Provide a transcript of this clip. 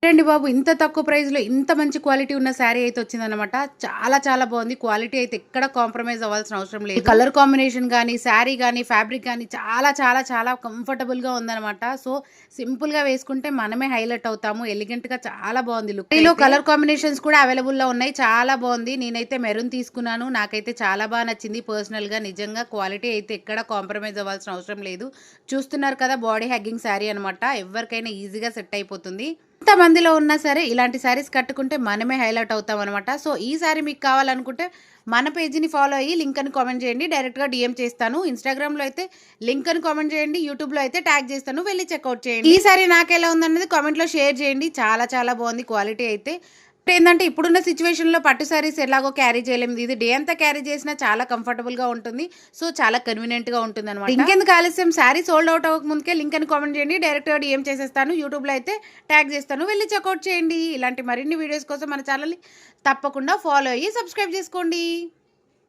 ఏంటండి బాబు ఇంత తక్కువ ప్రైస్‌లో ఇంత మంచి క్వాలిటీ ఉన్న శారీ అయితే వచ్చిందనమాట. చాలా చాలా బావుంది. క్వాలిటీ అయితే ఎక్కడ కాంప్రమైజ్ అవ్వాల్సిన అవసరం లేదు. కలర్ కాంబినేషన్ గాని, శారీ గాని, ఫ్యాబ్రిక్ గాని చాలా చాలా చాలా కంఫర్టబుల్‌గా ఉందనమాట. సో, సింపుల్‌గా వేసుకుంటే మనమే హైలైట్ అవుతాము. ఎలిగెంట్‌గా చాలా బావుంది లుక్ అయితే. కలర్ కాంబినేషన్స్ కూడా అవైలబుల్‌లో ఉన్నాయి. చాలా బావుంది. నేనైతే మెరూన్ తీసుకున్నాను. నాకైతే చాలా నచ్చింది పర్సనల్‌గా. నిజంగా క్వాలిటీ అయితే ఎక్కడ కాంప్రమైజ్ అవ్వాల్సిన అవసరం లేదు. చూస్తున్నారు కదా! బాడీ హగ్గింగ్ శారీ అనమాట. ఎవరికైనా ఈజీగా సెట్ అయిపోతుంది. ఎంతమందిలో ఉన్నా సరే ఇలాంటి శారీస్ కట్టుకుంటే మనమే హైలైట్ అవుతామనమాట. సో, ఈ శారీ మీకు కావాలనుకుంటే మన పేజీని ఫాలో అయ్యి లింక్ అని కామెంట్ చేయండి. డైరెక్ట్‌గా డీఎం చేస్తాను. ఇన్‌స్టాగ్రామ్‌లో అయితే లింక్ అని కామెంట్ చేయండి. యూట్యూబ్‌లో అయితే ట్యాగ్ చేస్తాను. వెళ్లి చెక్‌ఔట్ చేయండి. ఈ శారీ నాకెలా ఉందన్నది కామెంట్‌లో షేర్ చేయండి. చాలా చాలా బాగుంది క్వాలిటీ అయితే. ఏందంటే ఇప్పుడున్న సిట్యుయేషన్‌లో పట్టు శారీస్ ఎలాగో క్యారీ చేయలేము. ఇది డే అంతా క్యారీ చేసినా చాలా కంఫర్టబుల్‌గా ఉంటుంది. సో, చాలా కన్వీనియంట్‌గా ఉంటుందనమాట. ఇంకెందుకు ఆలస్యం శారీ సోల్డ్ ఔట్ అవ్వక ముందుకే లింక్ అని కామెంట్ చేయండి. డైరెక్ట్‌గా డీఎం చేసేస్తాను. యూట్యూబ్‌లో అయితే ట్యాగ్ చేస్తాను. వెళ్లి చెక్‌ఔట్ చేయండి. ఇలాంటి మరిన్ని వీడియోస్ కోసం మన ఛానల్‌ని తప్పకుండా ఫాలో అయ్యి సబ్స్క్రైబ్ చేసుకోండి.